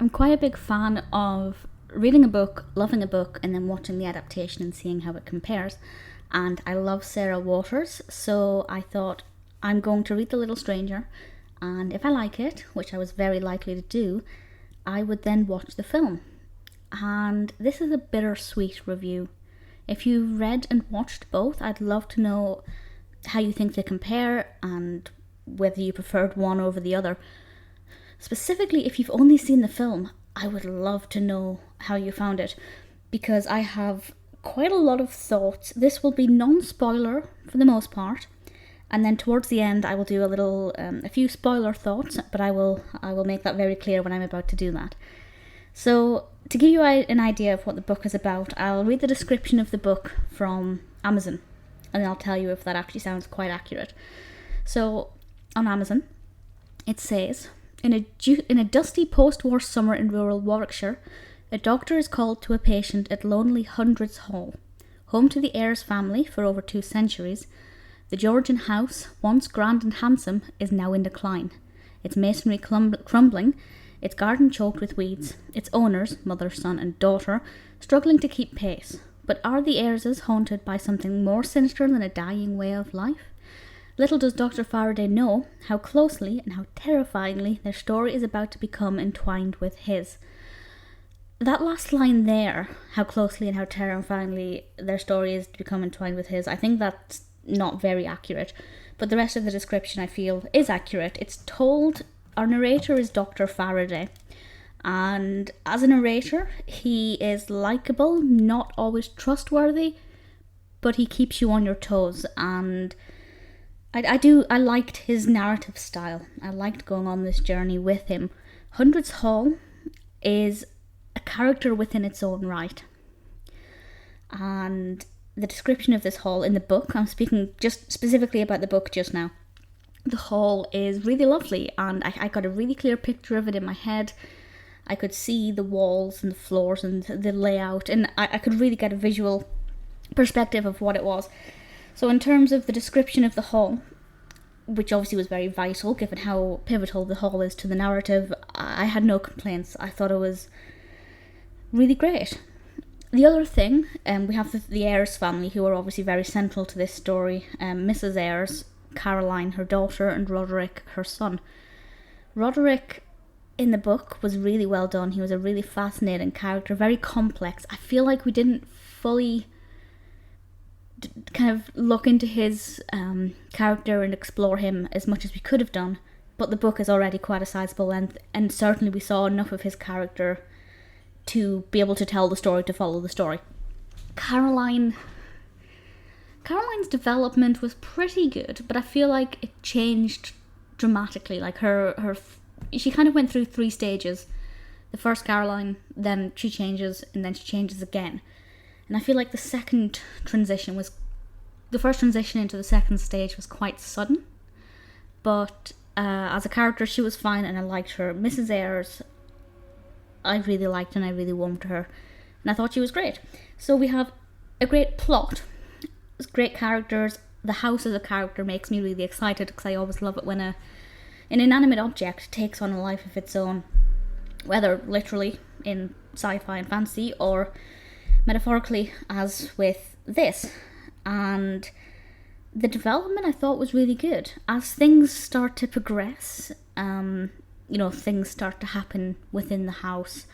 I'm quite a big fan of reading a book, loving a book, and then watching the adaptation and seeing how it compares. And I love Sarah Waters, so I thought I'm going to read The Little Stranger, and if I like it, which I was very likely to do, I would then watch the film. And this is a bittersweet review. If you've read and watched both, I'd love to know how you think they compare and whether you preferred one over the other. Specifically, if you've only seen the film, I would love to know how you found it, because I have quite a lot of thoughts. This will be non-spoiler for the most part, and then towards the end I will do a few spoiler thoughts, but I will make that very clear when I'm about to do that. So, to give you an idea of what the book is about, I'll read the description of the book from Amazon, and I'll tell you if that actually sounds quite accurate. So, on Amazon, it says, in a dusty post-war summer in rural Warwickshire, a doctor is called to a patient at lonely Hundreds Hall. Home to the Ayres family for over 2 centuries, the Georgian house, once grand and handsome, is now in decline. Its masonry crumbling, its garden choked with weeds, its owners, mother, son and daughter, struggling to keep pace. But are the Ayreses haunted by something more sinister than a dying way of life? Little does Dr. Faraday know how closely and how terrifyingly their story is about to become entwined with his. That last line there, how closely and how terrifyingly their story is to become entwined with his, I think that's not very accurate. But the rest of the description, I feel, is accurate. It's told, our narrator is Dr. Faraday. And as a narrator, he is likeable, not always trustworthy, but he keeps you on your toes. And I liked his narrative style. I liked going on this journey with him. Hundreds Hall is a character within its own right. And the description of this hall in the book, I'm speaking just specifically about the book just now, the hall is really lovely, and I got a really clear picture of it in my head. I could see the walls and the floors and the layout, and I could really get a visual perspective of what it was. So in terms of the description of the hall, which obviously was very vital given how pivotal the hall is to the narrative, I had no complaints. I thought it was really great. The other thing, we have the Ayres family, who are obviously very central to this story. Mrs. Ayres, Caroline, her daughter, and Roderick, her son. Roderick, in the book, was really well done. He was a really fascinating character, very complex. I feel like we didn't fully kind of look into his character and explore him as much as we could have done, but the book is already quite a sizable length, and certainly we saw enough of his character to be able to tell the story, to follow the story. Caroline's development was pretty good, but I feel like it changed dramatically. Like she kind of went through 3 stages. The first Caroline, then she changes, and then she changes again. And I feel like the first transition into the second stage was quite sudden. But as a character, she was fine, and I liked her. Mrs. Ayres, I really liked, and I really warmed to her, and I thought she was great. So we have a great plot, great characters. The house as a character makes me really excited, because I always love it when an inanimate object takes on a life of its own, whether literally in sci-fi and fantasy or metaphorically as with this. And the development I thought was really good. As things start to progress, things start to happen within the house,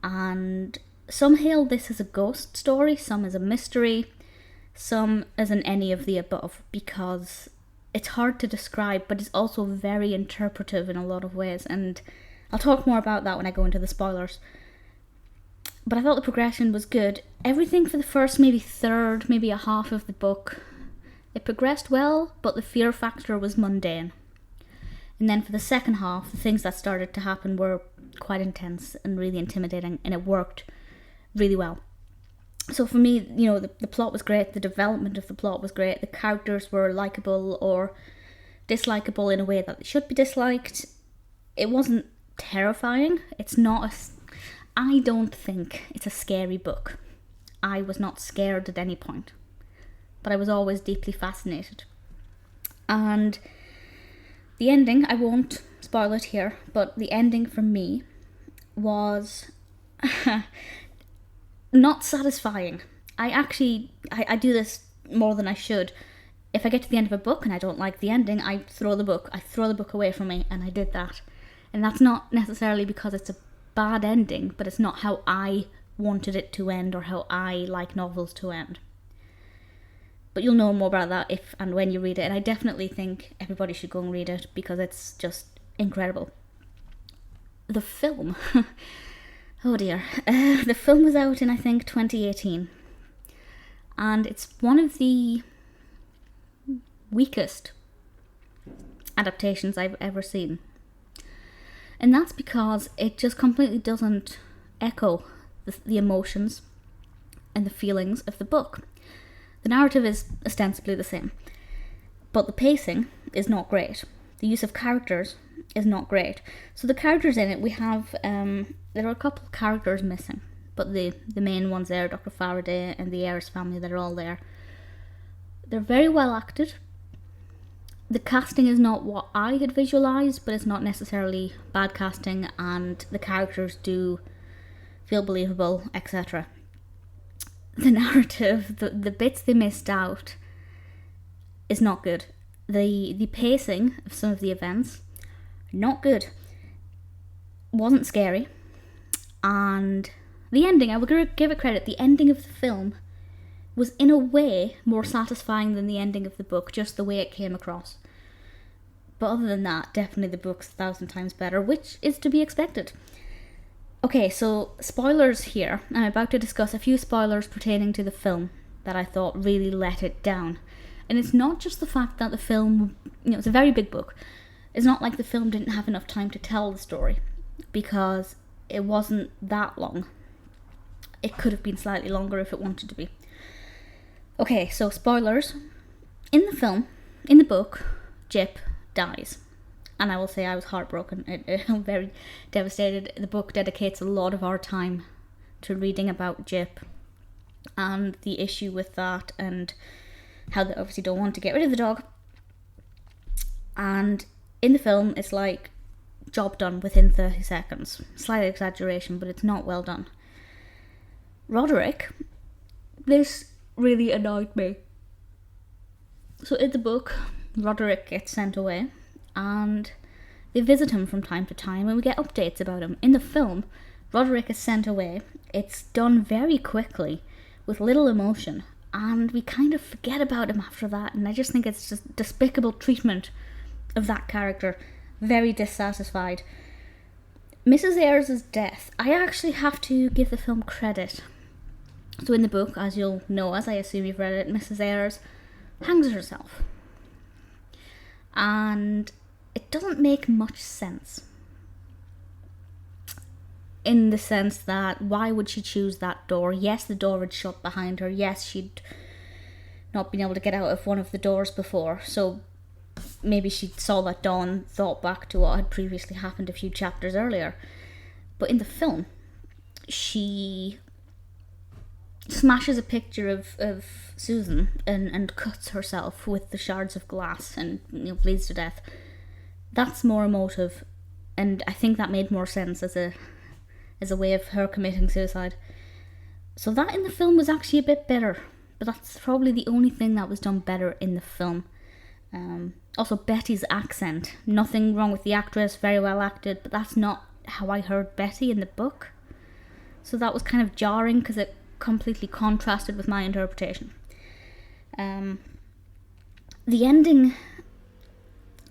and some hail this as a ghost story, some as a mystery, some as an any of the above, because it's hard to describe, but it's also very interpretive in a lot of ways, and I'll talk more about that when I go into the spoilers. But I thought the progression was good. Everything for the first maybe third, maybe a half of the book, it progressed well, but the fear factor was mundane. And then for the second half, the things that started to happen were quite intense and really intimidating, and it worked really well. So for me, the plot was great, the development of the plot was great, the characters were likeable or dislikable in a way that they should be disliked. It wasn't terrifying. I don't think it's a scary book. I was not scared at any point, but I was always deeply fascinated. And the ending, I won't spoil it here, but the ending for me was not satisfying. I do this more than I should. If I get to the end of a book and I don't like the ending, I throw the book away from me, and I did that. And that's not necessarily because it's a bad ending, but it's not how I wanted it to end or how I like novels to end. But you'll know more about that if and when you read it, and I definitely think everybody should go and read it because it's just incredible. The film, oh dear, the film was out in I think 2018, and it's one of the weakest adaptations I've ever seen. And that's because it just completely doesn't echo the emotions and the feelings of the book. The narrative is ostensibly the same, but the pacing is not great. The use of characters is not great. So the characters in it, we have, there are a couple of characters missing, but the main ones there, Dr. Faraday and the Ayres family, that are all there. They're very well acted. The casting is not what I had visualised, but it's not necessarily bad casting, and the characters do feel believable, etc. The narrative, the bits they missed out, is not good. The pacing of some of the events, not good. Wasn't scary. And the ending, I will give it credit, the ending of the film was in a way more satisfying than the ending of the book, just the way it came across. But other than that, definitely the book's 1,000 times better, which is to be expected. Okay, so spoilers here. I'm about to discuss a few spoilers pertaining to the film that I thought really let it down. And it's not just the fact that the film, it's a very big book. It's not like the film didn't have enough time to tell the story, because it wasn't that long. It could have been slightly longer if it wanted to be. Okay, so spoilers. In the book, Jip dies. And I will say I was heartbroken. I'm very devastated. The book dedicates a lot of our time to reading about Jip and the issue with that, and how they obviously don't want to get rid of the dog. And in the film, it's like, job done within 30 seconds. Slight exaggeration, but it's not well done. Roderick, this really annoyed me. So in the book, Roderick gets sent away, and they visit him from time to time, and we get updates about him. In the film, Roderick is sent away. It's done very quickly, with little emotion, and we kind of forget about him after that, and I just think it's just despicable treatment of that character. Very dissatisfied. Mrs. Ayres' death, I actually have to give the film credit. So in the book, as you'll know, as I assume you've read it, Mrs. Ayres hangs herself. And it doesn't make much sense. In the sense that, why would she choose that door? Yes, the door had shut behind her. Yes, she'd not been able to get out of one of the doors before. So maybe she saw that door and thought back to what had previously happened a few chapters earlier. But in the film, she smashes a picture of Susan and cuts herself with the shards of glass and bleeds to death. That's more emotive, and I think that made more sense as a way of her committing suicide. So that in the film was actually a bit better, but that's probably the only thing that was done better in the film. Also, Betty's accent. Nothing wrong with the actress, very well acted, but that's not how I heard Betty in the book. So that was kind of jarring because it completely contrasted with my interpretation. The ending,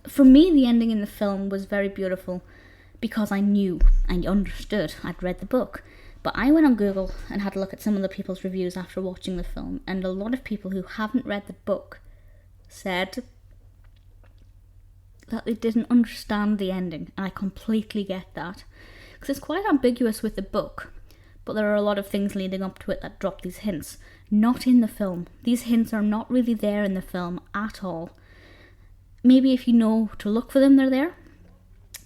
for me, the ending in the film was very beautiful because I knew, I understood, I'd read the book. But I went on Google and had a look at some of the people's reviews after watching the film, and a lot of people who haven't read the book said that they didn't understand the ending, and I completely get that. Because it's quite ambiguous with the book, but there are a lot of things leading up to it that drop these hints. Not in the film. These hints are not really there in the film at all. Maybe if you know to look for them, they're there,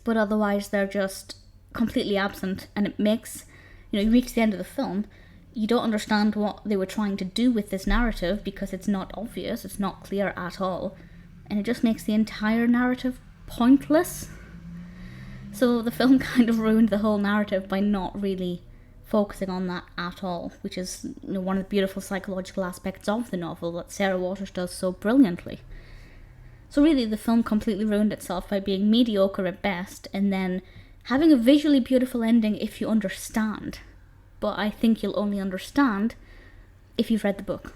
but otherwise they're just completely absent, and it makes, you reach the end of the film, you don't understand what they were trying to do with this narrative because it's not obvious, it's not clear at all, and it just makes the entire narrative pointless. So the film kind of ruined the whole narrative by not really focusing on that at all, which is, you know, one of the beautiful psychological aspects of the novel that Sarah Waters does so brilliantly. So really the film completely ruined itself by being mediocre at best and then having a visually beautiful ending if you understand. But I think you'll only understand if you've read the book.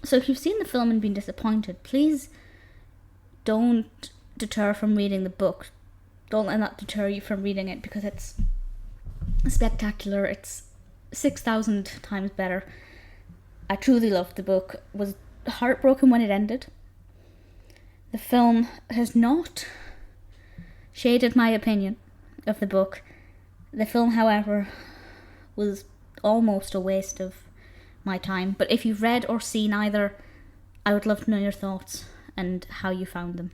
So if you've seen the film and been disappointed, please don't deter from reading the book. Don't let that deter you from reading it, because it's spectacular. It's 6,000 times better. I truly loved the book. Was heartbroken when it ended. The film has not shaded my opinion of the book. The film, however, was almost a waste of my time. But if you've read or seen either, I would love to know your thoughts and how you found them.